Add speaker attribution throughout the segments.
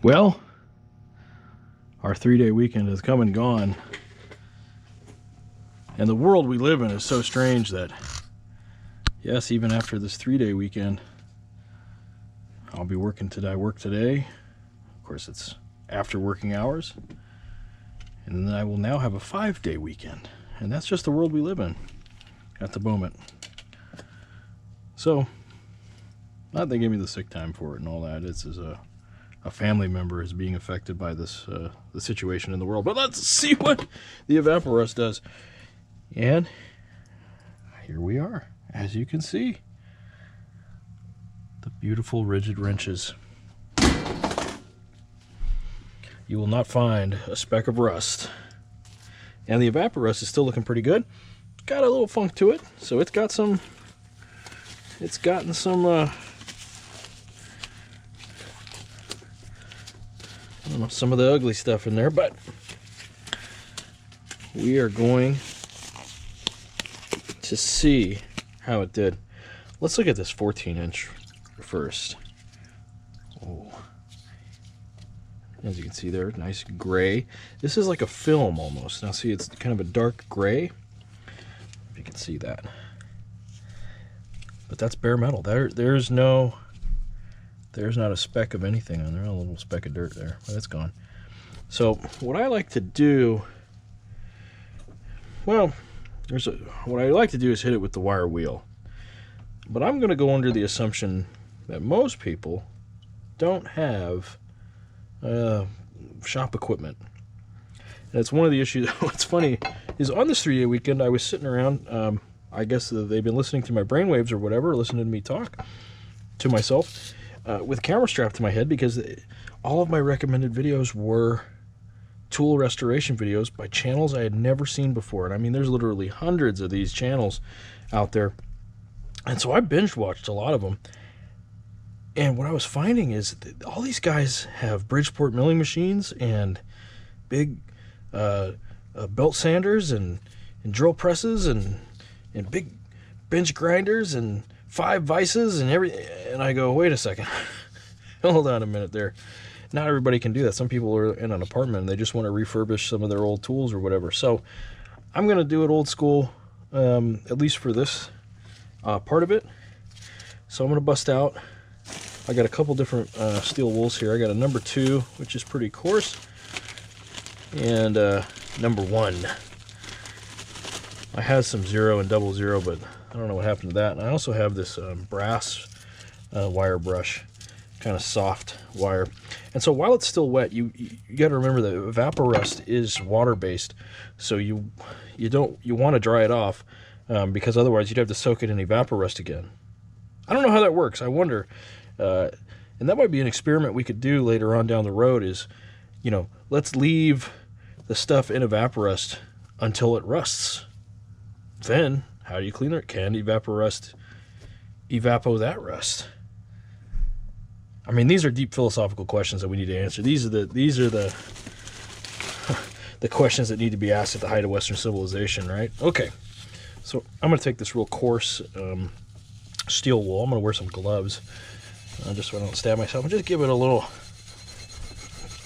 Speaker 1: Well, our 3-day weekend has come and gone. And the world we live in is so strange that, yes, even after this 3-day weekend, I'll be working today. I work today. Of course, it's after working hours. And then I will now have a 5-day weekend. And that's just the world we live in at the moment. So, not they gave me the sick time for it and all that. It's as a family member is being affected by this the situation in the world. But let's see what the Evapo-Rust does. And here we are, as you can see. The beautiful Ridgid wrenches. You will not find a speck of rust. And the Evapo-Rust is still looking pretty good. Got a little funk to it, so it's got some. It's gotten some. I don't know, some of the ugly stuff in there, but we are going to see how it did. Let's look at this 14-inch first. Oh. As you can see there, nice gray. This is like a film almost. Now see, it's kind of a dark gray. If you can see that. But that's bare metal. There's not a speck of anything on there. A little speck of dirt there, but it's gone. So what I like to do, well, what I like to do is hit it with the wire wheel. But I'm going to go under the assumption that most people don't have shop equipment. And it's one of the issues. What's funny is on this 3-day weekend, I was sitting around. I guess they've been listening to my brainwaves or whatever, listening to me talk to myself with a camera strapped to my head, because all of my recommended videos were tool restoration videos by channels I had never seen before. And I mean, there's literally hundreds of these channels out there. And so I binge watched a lot of them. And what I was finding is that all these guys have Bridgeport milling machines and big belt sanders and drill presses and big bench grinders and 5 vices and everything. And I go, wait a second. Hold on a minute there. Not everybody can do that. Some people are in an apartment and they just want to refurbish some of their old tools or whatever. So I'm going to do it old school, at least for this part of it. So I'm going to bust out. I got a couple different steel wools here. I got a number 2, which is pretty coarse, and number 1. I had some 0 and 00, but I don't know what happened to that. And I also have this brass wire brush, kind of soft wire. And so while it's still wet, you got to remember that Evapo-Rust is water-based, so you want to dry it off, because otherwise you'd have to soak it in Evapo-Rust again. I don't know how that works. I wonder. And that might be an experiment we could do later on down the road is, let's leave the stuff in Evapo-Rust until it rusts. Then, how do you clean it? Can Evapo-Rust evapo that rust? I mean, these are deep philosophical questions that we need to answer. These are the the questions that need to be asked at the height of Western civilization, right? Okay, so I'm going to take this real coarse steel wool. I'm going to wear some gloves. Just so I don't stab myself, and just give it a little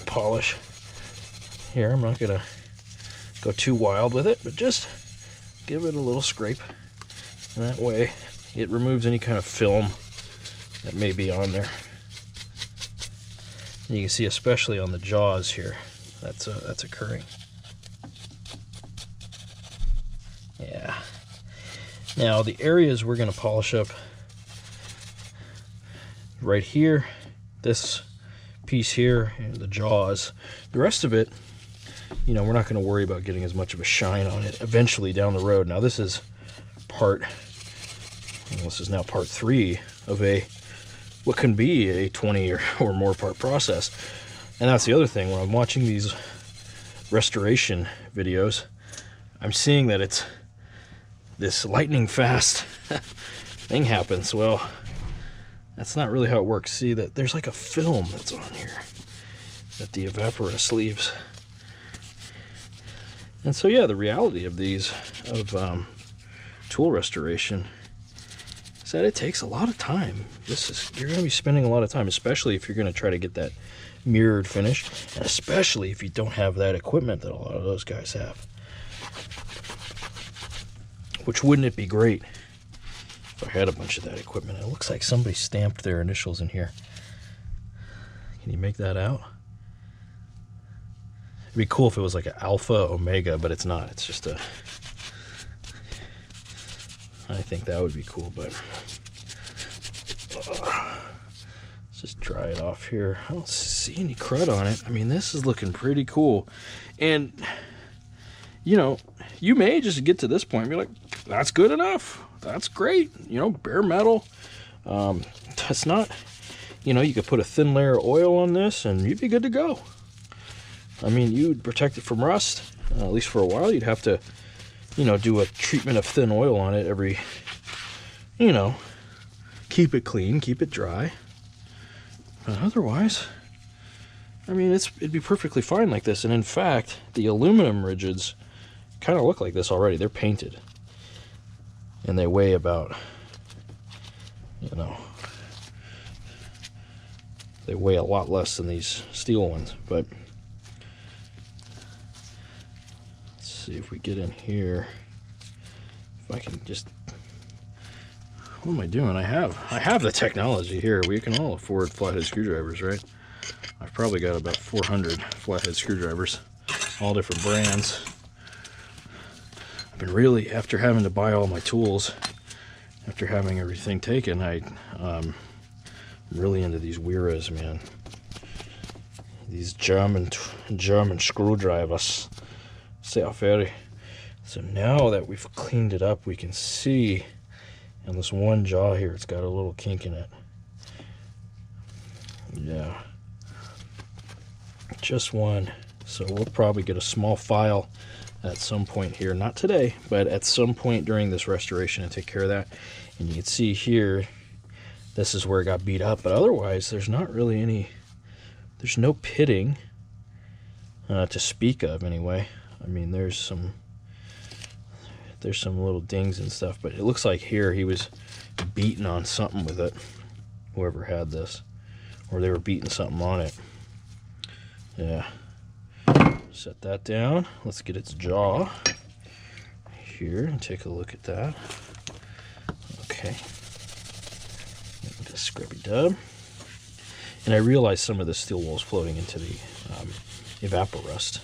Speaker 1: polish here. I'm not going to go too wild with it, but just give it a little scrape. And that way it removes any kind of film that may be on there. And you can see, especially on the jaws here, that's occurring. Yeah. Now the areas we're going to polish up right here, this piece here, and the jaws. The rest of it, we're not going to worry about getting as much of a shine on it eventually down the road. Now this is now part 3 of what can be a 20 or more part process. And that's the other thing. When I'm watching these restoration videos, I'm seeing that it's this lightning fast thing happens. Well, that's not really how it works. See that there's like a film that's on here that the Evapo-Rust leaves. And so, yeah, the reality of these, tool restoration, is said, it takes a lot of time. You're going to be spending a lot of time, especially if you're going to try to get that mirrored finish, and especially if you don't have that equipment that a lot of those guys have. Which, wouldn't it be great if I had a bunch of that equipment? It looks like somebody stamped their initials in here. Can you make that out? It'd be cool if it was like an Alpha Omega, but it's not. It's just a... I think that would be cool, but... let's just dry it off here. I don't see any crud on it. I mean, this is looking pretty cool. And, you know, you may just get to this point and be like, that's good enough. That's great. You know, bare metal. That's not... You know, you could put a thin layer of oil on this and you'd be good to go. I mean, you'd protect it from rust, at least for a while. You'd have to, you know, do a treatment of thin oil on it every, you know, keep it clean, keep it dry. But otherwise, I mean, it'd be perfectly fine like this. And in fact, the aluminum Ridgids kind of look like this already. They're painted. And they weigh about, you know, they weigh a lot less than these steel ones. But let's see if we get in here. If I can just... What am I doing? I have the technology here. We can all afford flathead screwdrivers, right? I've probably got about 400 flathead screwdrivers, all different brands. I've been really, after having to buy all my tools, after having everything taken, I'm really into these Weras, man. These German screwdrivers. Sehr very. So now that we've cleaned it up, we can see on this one jaw here, it's got a little kink in it. Yeah. Just one. So we'll probably get a small file at some point here. Not today, but at some point during this restoration and take care of that. And you can see here, this is where it got beat up. But otherwise, there's not really any... There's no pitting to speak of, anyway. I mean, there's some little dings and stuff, but it looks like here he was beating on something with it, whoever had this, or they were beating something on it. Yeah. Set that down. Let's get its jaw here and take a look at that. Okay. This scrubby dub. And I realized some of the steel wool is floating into the Evapo-Rust.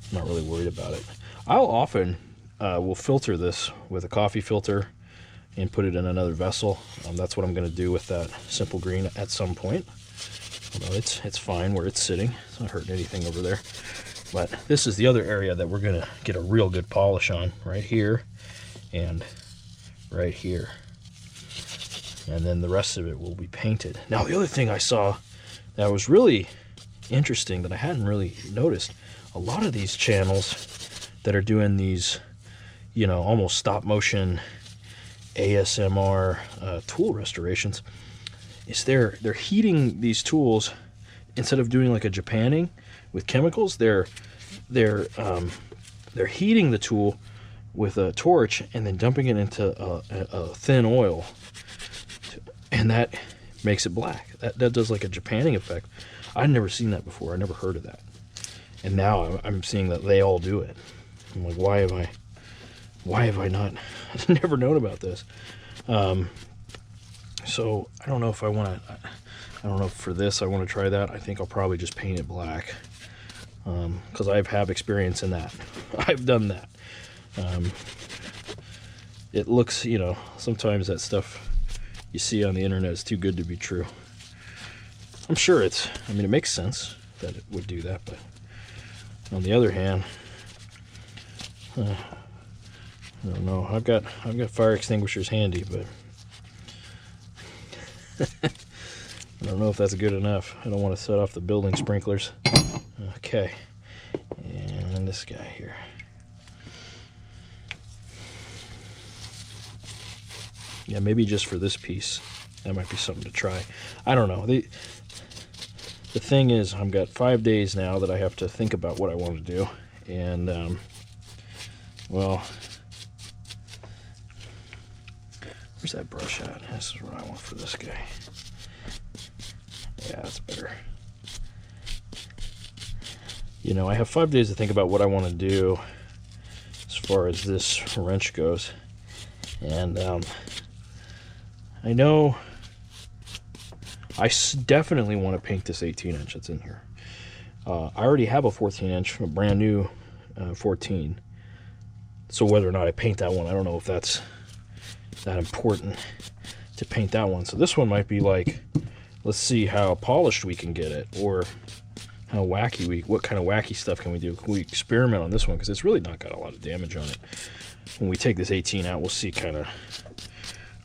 Speaker 1: I'm not really worried about it. I'll often will filter this with a coffee filter and put it in another vessel. That's what I'm going to do with that simple green at some point. Although it's fine where it's sitting. It's not hurting anything over there. But this is the other area that we're going to get a real good polish on. Right here and right here. And then the rest of it will be painted. Now, the other thing I saw that was really interesting that I hadn't really noticed, a lot of these channels that are doing these, you know, almost stop motion ASMR tool restorations, is they're heating these tools instead of doing like a Japanning with chemicals. They're heating the tool with a torch and then dumping it into a thin oil, and that makes it black. That does like a Japanning effect. I'd never seen that before. I never heard of that, and now I'm seeing that they all do it. I'm like, why have I not I've never known about this? So I don't know if I want to, I don't know if for this I want to try that. I think I'll probably just paint it black, because I have experience in that. I've done that. It looks, you know, sometimes that stuff you see on the internet is too good to be true. I'm sure I mean, it makes sense that it would do that, but on the other hand, I don't know. I've got fire extinguishers handy, but I don't know if that's good enough. I don't want to set off the building sprinklers. Okay, and this guy here. Yeah, maybe just for this piece, that might be something to try. I don't know. The thing is, I've got 5 days now that I have to think about what I want to do, and well, Where's that brush at? This is what I want for this guy. Yeah, that's better. You know, I have 5 days to think about what I want to do as far as this wrench goes. And I know I definitely want to paint this 18-inch that's in here. I already have a 14-inch, a brand new 14. So whether or not I paint that one, I don't know if that's that important to paint that one. So this one might be like, let's see how polished we can get it, or how wacky what kind of wacky stuff can we do? Can we experiment on this one? Because it's really not got a lot of damage on it. When we take this 18 out, we'll see kind of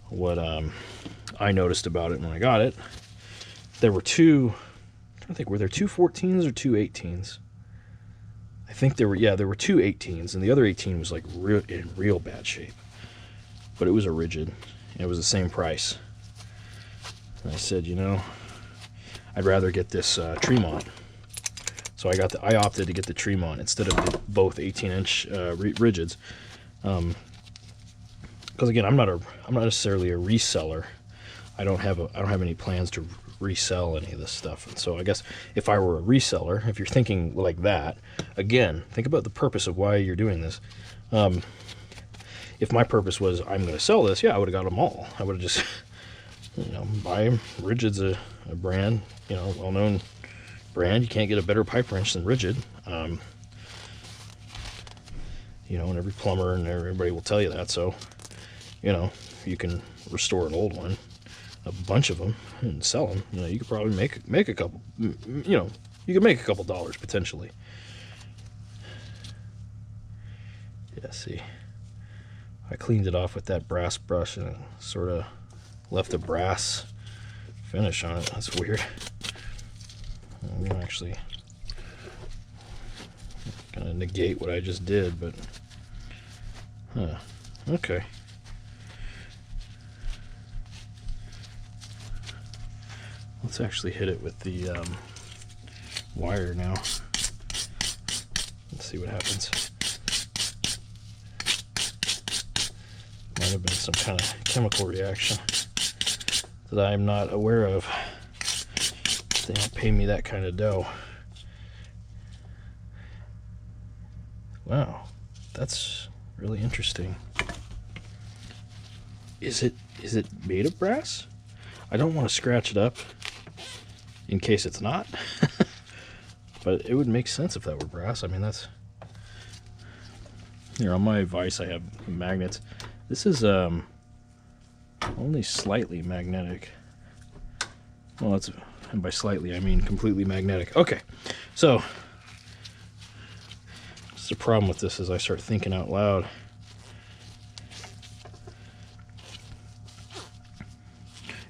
Speaker 1: what I noticed about it when I got it. There were two, I'm trying to think, were there 2 14s or 2 18s? I think there were, yeah, there were 2 18s, and the other 18 was like in real bad shape. But it was a Ridgid, and it was the same price. And I said, you know, I'd rather get this Tremont. So I opted to get the Tremont instead of both 18-inch Ridgids. Because again, I'm not necessarily a reseller. I don't have any plans to resell any of this stuff. And so I guess if I were a reseller, if you're thinking like that, again, think about the purpose of why you're doing this. If my purpose was I'm going to sell this, yeah, I would have got them all. I would have just, you know, buy them. Ridgid's a brand, you know, well-known brand. You can't get a better pipe wrench than Ridgid. You know, and every plumber and everybody will tell you that. So, you know, you can restore an old one, a bunch of them, and sell them. You know, you could probably make a couple. You know, you could make a couple dollars potentially. Yeah, see, I cleaned it off with that brass brush and sort of left a brass finish on it. That's weird. I'm actually gonna negate what I just did, but okay. Let's actually hit it with the wire now. Let's see what happens. Might have been some kind of chemical reaction that I'm not aware of. They don't pay me that kind of dough. Wow, that's really interesting. Is it made of brass? I don't want to scratch it up in case it's not. But it would make sense if that were brass. I mean, that's... Here, on my vise I have magnets. This is only slightly magnetic. Well, that's... And by slightly, I mean completely magnetic. Okay, so the problem with this is I start thinking out loud.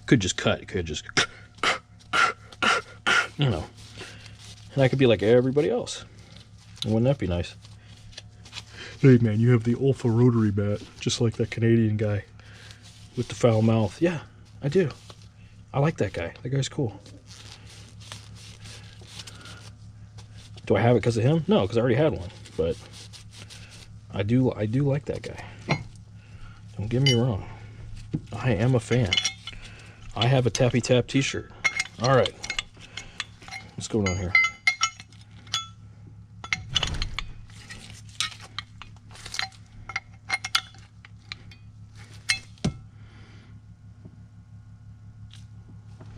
Speaker 1: Could just cut. Could just, you know. And I could be like everybody else. Wouldn't that be nice? Hey man, you have the Olfa rotary bat, just like that Canadian guy with the foul mouth. Yeah, I do. I like that guy. That guy's cool. Do I have it because of him? No, because I already had one. But I do like that guy. Don't get me wrong. I am a fan. I have a Tappy Tap t-shirt. All right. What's going on here?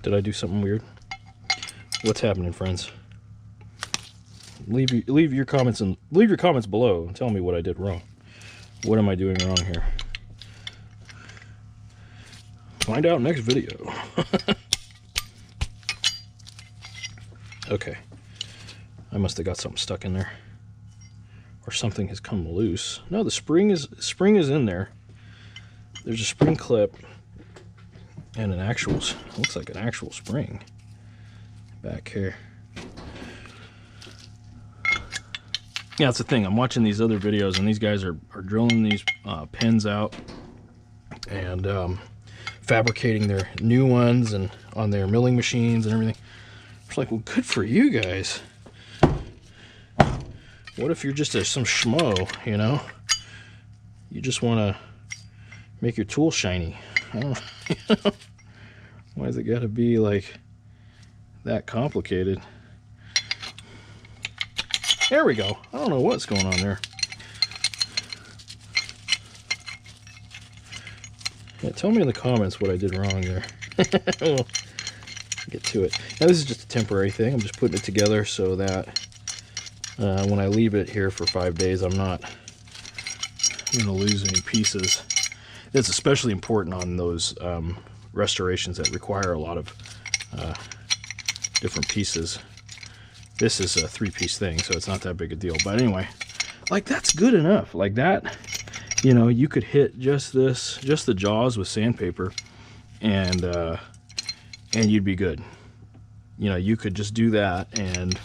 Speaker 1: Did I do something weird? What's happening, friends? Leave your comments below and tell me what I did wrong. What am I doing wrong here? Find out next video. Okay. I must have got something stuck in there. Or something has come loose. No, the spring is in there. There's a spring clip and an actual, looks like an actual spring back here. Yeah, that's the thing. I'm watching these other videos, and these guys are drilling these pins out and fabricating their new ones and on their milling machines and everything. It's like, well, good for you guys. What if you're just some schmo, you know? You just want to make your tool shiny. I don't know. Why has it got to be like that complicated? There we go. I don't know what's going on there. Yeah, tell me in the comments what I did wrong there. We'll get to it. Now this is just a temporary thing. I'm just putting it together so that when I leave it here for 5 days, I'm not going to lose any pieces. It's especially important on those restorations that require a lot of different pieces. This is a 3-piece thing, so it's not that big a deal. But anyway, like that's good enough. Like that, you know, you could hit just this, just the jaws with sandpaper, and you'd be good. You know, you could just do that, and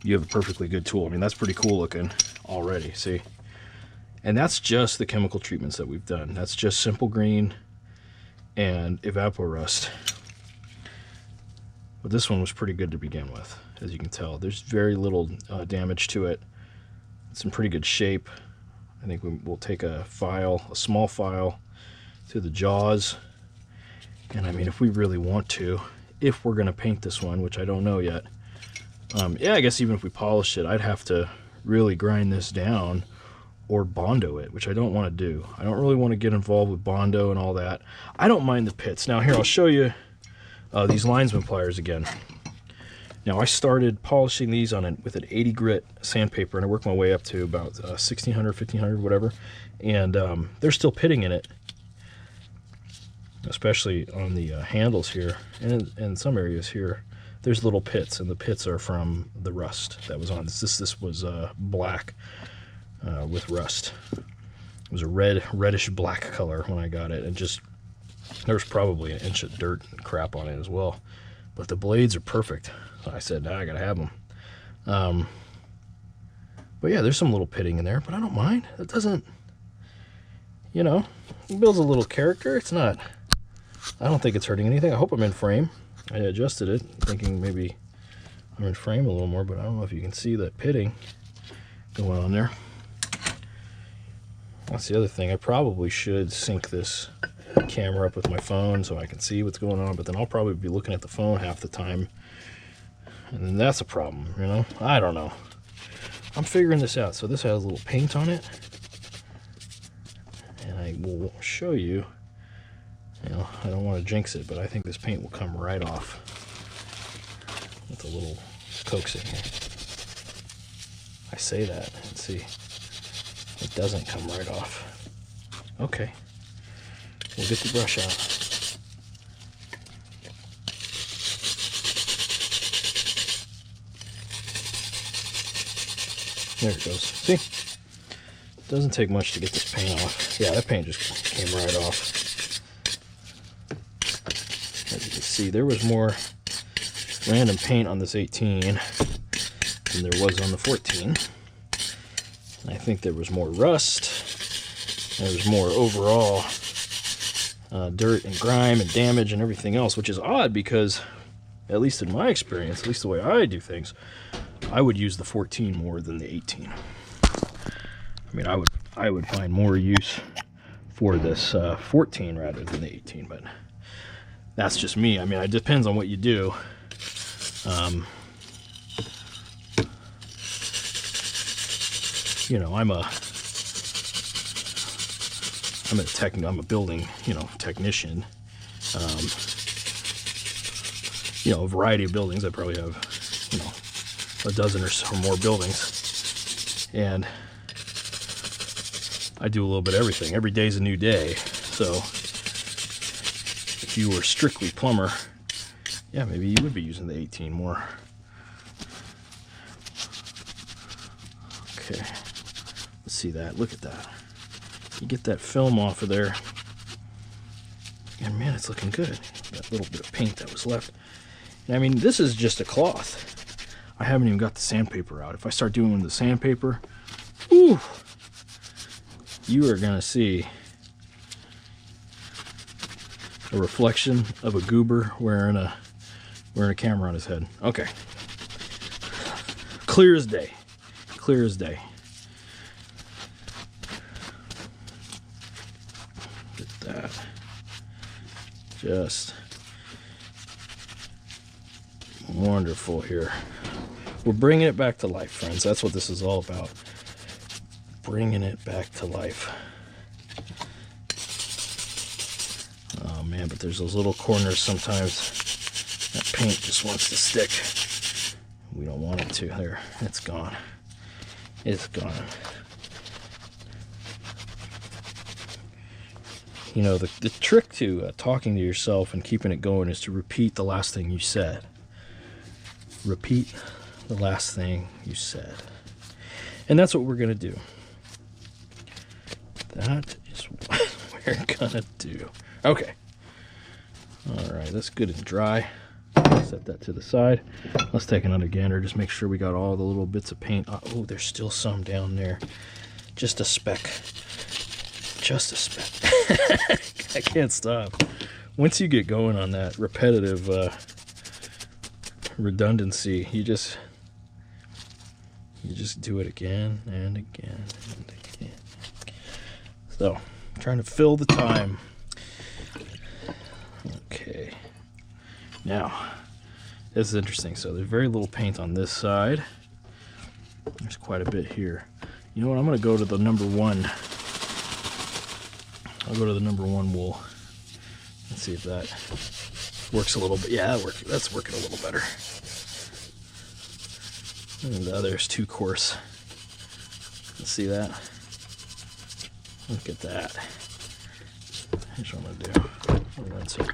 Speaker 1: you have a perfectly good tool. I mean, that's pretty cool looking already. See, and that's just the chemical treatments that we've done. That's just simple green and Evapo-Rust. But this one was pretty good to begin with, as you can tell. There's very little damage to it. It's in pretty good shape. I think we'll take a file, a small file, to the jaws. And I mean, if we really want to, if we're going to paint this one, which I don't know yet. Yeah, I guess even if we polish it, I'd have to really grind this down or Bondo it, which I don't want to do. I don't really want to get involved with Bondo and all that. I don't mind the pits. Now here, I'll show you these linesman pliers again. Now I started polishing these on with an 80 grit sandpaper, and I worked my way up to about 1600, 1500, whatever. And there's still pitting in it, especially on the handles here, and in some areas here. There's little pits, and the pits are from the rust that was on this. This was black with rust. It was a reddish black color when I got it, and just there was probably an inch of dirt and crap on it as well. But the blades are perfect. So I said, nah, I gotta have them. But yeah, there's some little pitting in there, but I don't mind. It doesn't, you know, it builds a little character. It's not, I don't think it's hurting anything. I hope I'm in frame. I adjusted it, thinking maybe I'm in frame a little more, but I don't know if you can see that pitting going on there. That's the other thing. I probably should sync this camera up with my phone so I can see what's going on, but then I'll probably be looking at the phone half the time, and then that's a problem, you know? I don't know. I'm figuring this out. So this has a little paint on it, and I will show you, you know, I don't want to jinx it, but I think this paint will come right off with a little coaxing here. I say that, and see, it doesn't come right off. Okay. We'll get the brush out. There it goes. See? It doesn't take much to get this paint off. Yeah, that paint just came right off. As you can see, there was more random paint on this 18 than there was on the 14. And I think there was more rust. There was more overall dirt and grime and damage and everything else, which is odd because, at least in my experience, at least the way I do things, I would use the 14 more than the 18. I mean, I would find more use for this 14 rather than the 18, but that's just me. I mean, it depends on what you do. You know, I'm a building, you know, technician. You know, a variety of buildings. I probably have, you know, a dozen or so more buildings, and I do a little bit of everything. Every day's a new day. So if you were strictly plumber, yeah, maybe you would be using the 18 more. Okay, let's see that. Look at that. You get that film off of there, and man, it's looking good. That little bit of paint that was left. And I mean, this is just a cloth. I haven't even got the sandpaper out. If I start doing the sandpaper, ooh, you are gonna see a reflection of a goober wearing a camera on his head. Okay, clear as day, clear as day. Get that. Just wonderful here. We're bringing it back to life, friends. That's what this is all about. Bringing it back to life. Oh man, but there's those little corners sometimes that paint just wants to stick. We don't want it to. There, it's gone. It's gone. You know, the trick to talking to yourself and keeping it going is to repeat the last thing you said. Repeat the last thing you said. And that's what we're going to do. That is what we're going to do. Okay. All right, that's good and dry. Set that to the side. Let's take another gander. Just make sure we got all the little bits of paint. Oh, there's still some down there. Just a speck. Just a speck. I can't stop. Once you get going on that repetitive redundancy, you just do it again and again and again. So, trying to fill the time. Okay. Now, this is interesting. So there's very little paint on this side. There's quite a bit here. You know what? I'm going to go to the number 1. I'll go to the number 1 wool. Let's see if that works a little bit. Yeah, that's working a little better. And the other's too coarse. Let's see that. Look at that. Here's what I'm going to do. I'll rinse it.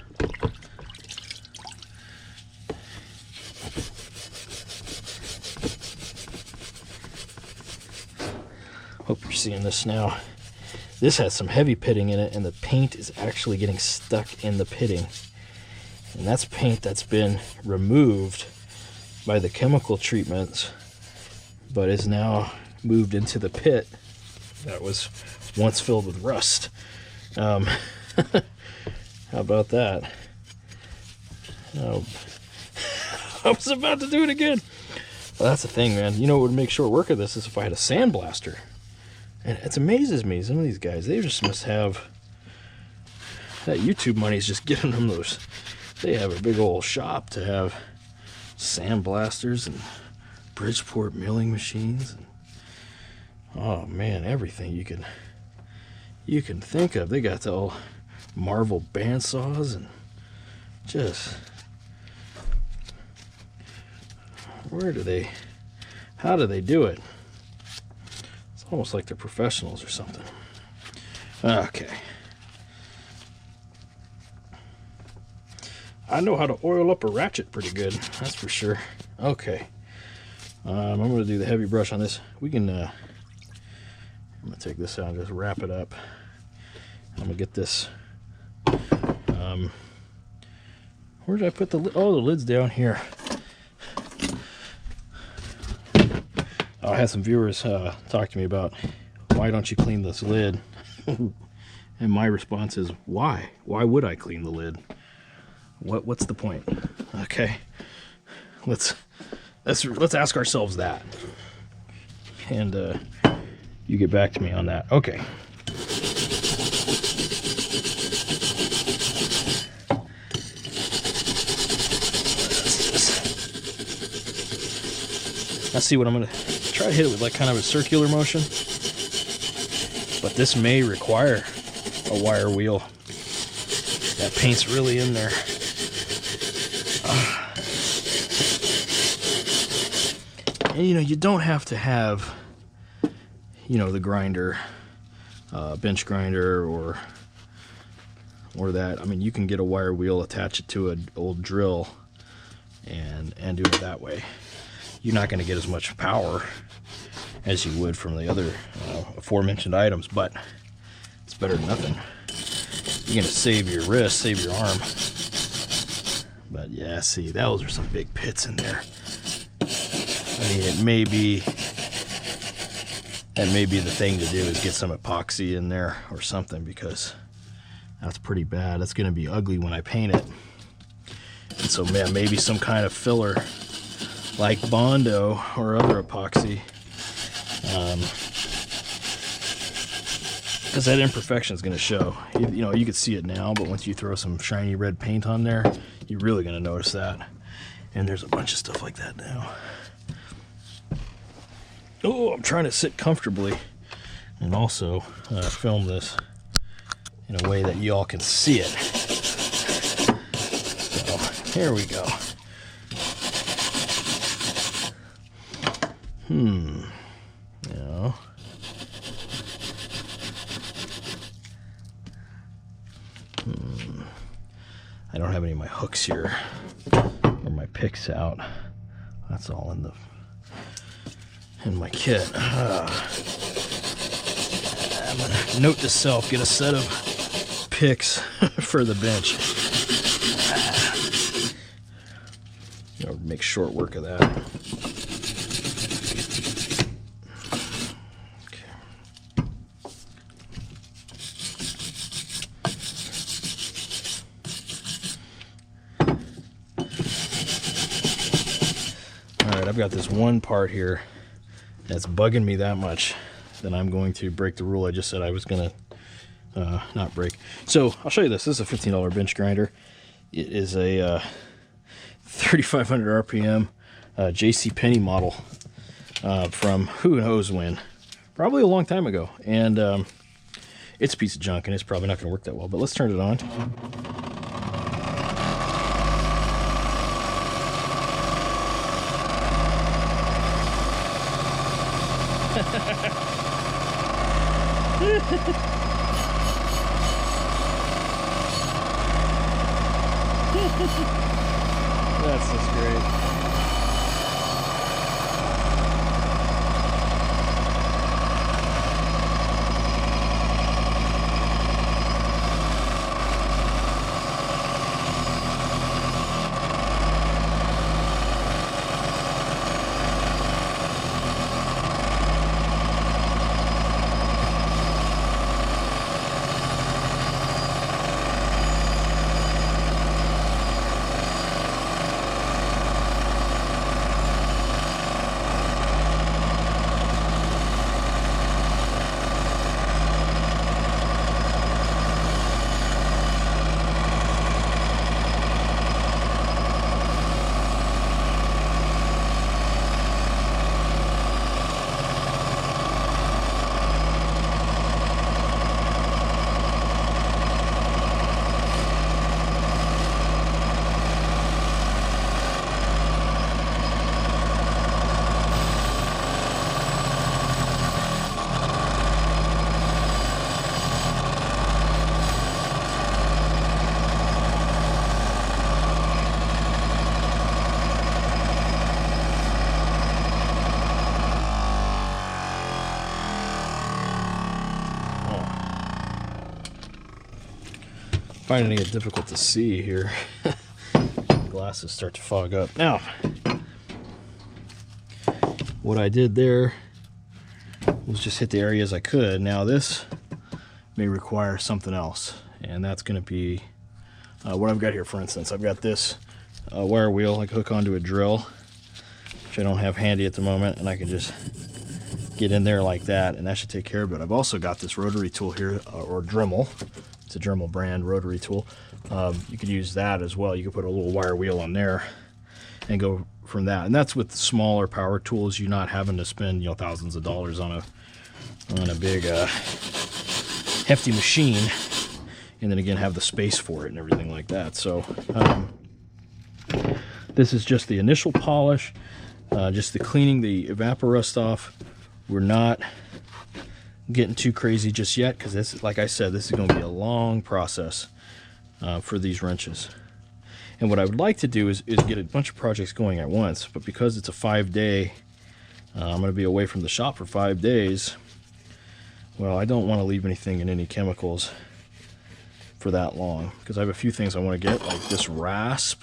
Speaker 1: Hope you're seeing this now. This has some heavy pitting in it, and the paint is actually getting stuck in the pitting. And that's paint that's been removed by the chemical treatments, but is now moved into the pit that was once filled with rust. How about that? Oh, I was about to do it again. Well, that's the thing, man. You know what would make short work of this is if I had a sandblaster. And it amazes me, some of these guys, they just must have, that YouTube money is just getting them those, they have a big old shop to have sandblasters and Bridgeport milling machines. And, oh man, everything you can think of. They got the old Marvel bandsaws and just, how do they do it? Almost like they're professionals or something. Okay. I know how to oil up a ratchet pretty good, that's for sure. Okay. I'm going to do the heavy brush on this. We can, I'm going to take this out and just wrap it up. I'm going to get this, where did I put the lid? Oh, the lid's down here. I had some viewers talk to me about, why don't you clean this lid? And my response is, why? Why would I clean the lid? What's the point? Okay, let's ask ourselves that, and you get back to me on that. Okay. Let's see what I'm gonna try to hit it with, like kind of a circular motion, but this may require a wire wheel. That paint's really in there. And you know, you don't have to have, you know, the grinder, bench grinder or that. I mean, you can get a wire wheel, attach it to an old drill, and do it that way. You're not going to get as much power as you would from the other aforementioned items, but it's better than nothing. You're going to save your wrist, save your arm. But yeah, see, those are some big pits in there. I mean, that may be the thing to do, is get some epoxy in there or something, because that's pretty bad. That's going to be ugly when I paint it. And so, man, maybe some kind of filler like Bondo or other epoxy, because that imperfection is going to show. You know, you can see it now, but once you throw some shiny red paint on there, you're really going to notice that. And there's a bunch of stuff like that now. Oh, I'm trying to sit comfortably and also film this in a way that you all can see it. So, here we go. Yeah. I don't have any of my hooks here or my picks out. That's all in my kit. I'm gonna note to self, get a set of picks for the bench. Make short work of that. I've got this one part here that's bugging me that much that I'm going to break the rule I just said I was going to not break. So I'll show you this. This is a $15 bench grinder. It is a 3,500 RPM JCPenney model from who knows when. Probably a long time ago. And it's a piece of junk and it's probably not going to work that well. But let's turn it on. That's just great. Finding it difficult to see here. Glasses start to fog up. Now, what I did there was just hit the areas I could. Now this may require something else, and that's going to be what I've got here. For instance, I've got this wire wheel I can hook onto a drill, which I don't have handy at the moment, and I can just get in there like that, and that should take care of it. I've also got this rotary tool here, or Dremel. It's a Dremel brand rotary tool. You could use that as well. You could put a little wire wheel on there and go from that. And that's with smaller power tools. You're not having to spend, you know, thousands of dollars on a big hefty machine, and then again have the space for it and everything like that. So this is just the initial polish, just the cleaning the Evapo-Rust off. We're not getting too crazy just yet, because this, like I said, this is going to be a long process for these wrenches. And what I would like to do is get a bunch of projects going at once, but because it's a 5-day, I'm going to be away from the shop for 5 days. Well, I don't want to leave anything in any chemicals for that long, because I have a few things I want to get, like this rasp.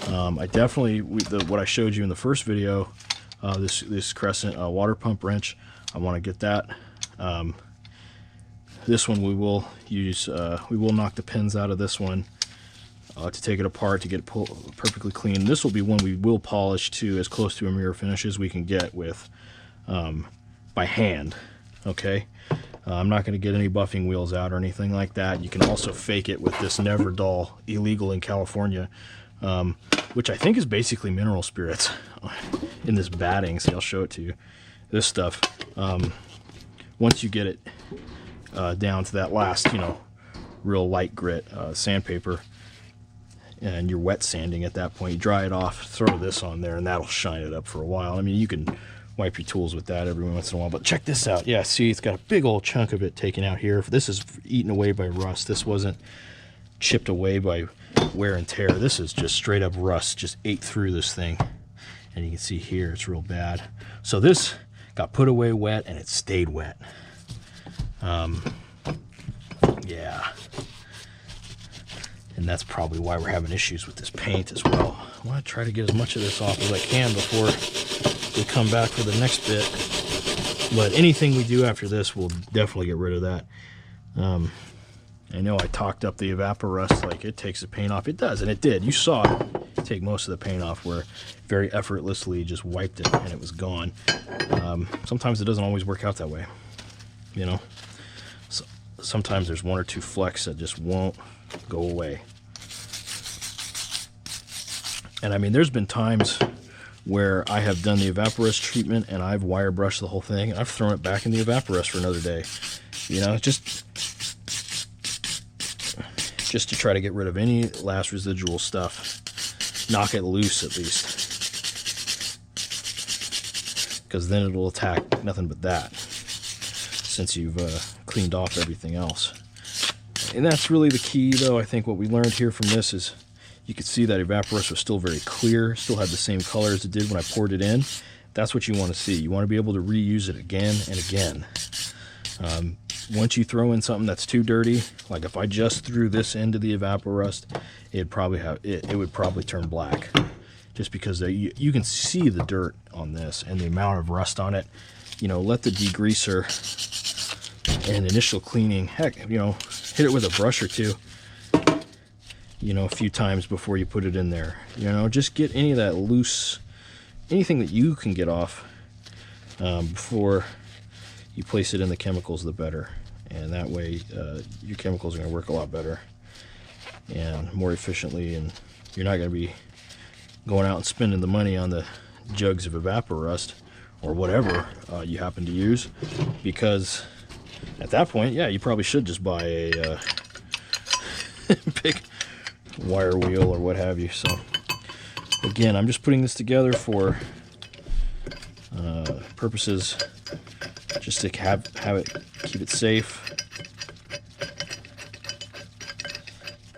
Speaker 1: I definitely, what I showed you in the first video, this Crescent water pump wrench, I want to get that. This one we will use, we will knock the pins out of this one to take it apart to get it perfectly clean. This will be one we will polish to as close to a mirror finish as we can get with by hand. Okay, I'm not going to get any buffing wheels out or anything like that. You can also fake it with this Never Dull, illegal in California, which I think is basically mineral spirits in this batting. See, I'll show it to you. This stuff, once you get it down to that last, you know, real light grit sandpaper, and you're wet sanding at that point, you dry it off, throw this on there, and that'll shine it up for a while. I mean, you can wipe your tools with that every once in a while, but check this out. Yeah, see, it's got a big old chunk of it taken out here. This is eaten away by rust. This wasn't chipped away by wear and tear. This is just straight up rust, just ate through this thing. And you can see here, it's real bad. So this got put away wet, and it stayed wet. Yeah. And that's probably why we're having issues with this paint as well. I want to try to get as much of this off as I can before we come back for the next bit. But anything we do after this, we'll definitely get rid of that. I know I talked up the Evapo-Rust like it takes the paint off. It does, and it did. You saw it take most of the paint off, where very effortlessly just wiped it and it was gone. Sometimes it doesn't always work out that way, you know. So sometimes there's one or two flecks that just won't go away. And I mean, there's been times where I have done the Evapo-Rust treatment and I've wire brushed the whole thing and I've thrown it back in the Evapo-Rust for another day. You know, just to try to get rid of any last residual stuff. Knock it loose at least. Because then it'll attack nothing but that, since you've cleaned off everything else. And that's really the key, though. I think what we learned here from this is you could see that Evapo-Rust was still very clear, still had the same color as it did when I poured it in. That's what you want to see. You want to be able to reuse it again and again. Once you throw in something that's too dirty, like if I just threw this into the Evapo-Rust, it would probably turn black, just because you can see the dirt on this and the amount of rust on it. You know, let the degreaser and initial cleaning, heck, you know, hit it with a brush or two, you know, a few times before you put it in there. You know, just get any of that loose, anything that you can get off before you place it in the chemicals, the better. And that way your chemicals are going to work a lot better and more efficiently, and you're not going to be going out and spending the money on the jugs of Evapo-Rust or whatever you happen to use, because at that point, yeah, you probably should just buy a big wire wheel or what have you. So again, I'm just putting this together for purposes just to have it, keep it safe.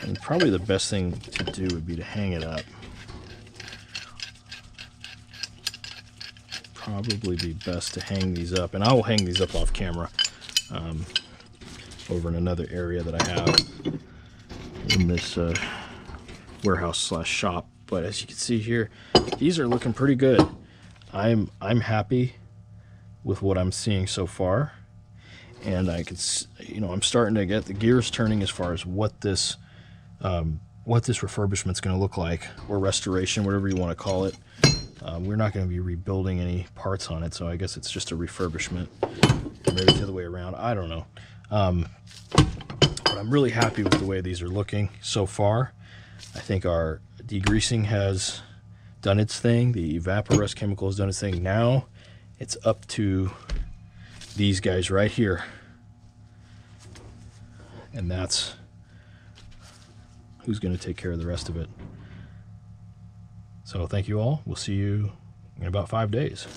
Speaker 1: And probably the best thing to do would be to hang it up. Probably be best to hang these up, and I will hang these up off camera over in another area that I have in this warehouse / shop. But as you can see here, these are looking pretty good. I'm happy with what I'm seeing so far, and I could, you know, I'm starting to get the gears turning as far as what this refurbishment's going to look like, or restoration, whatever you want to call it. We're not going to be rebuilding any parts on it, so I guess it's just a refurbishment. Maybe it's the other way around. I don't know. But I'm really happy with the way these are looking so far. I think our degreasing has done its thing. The Evapo-Rust chemical has done its thing. Now it's up to these guys right here. And that's who's going to take care of the rest of it. So thank you all. We'll see you in about 5 days.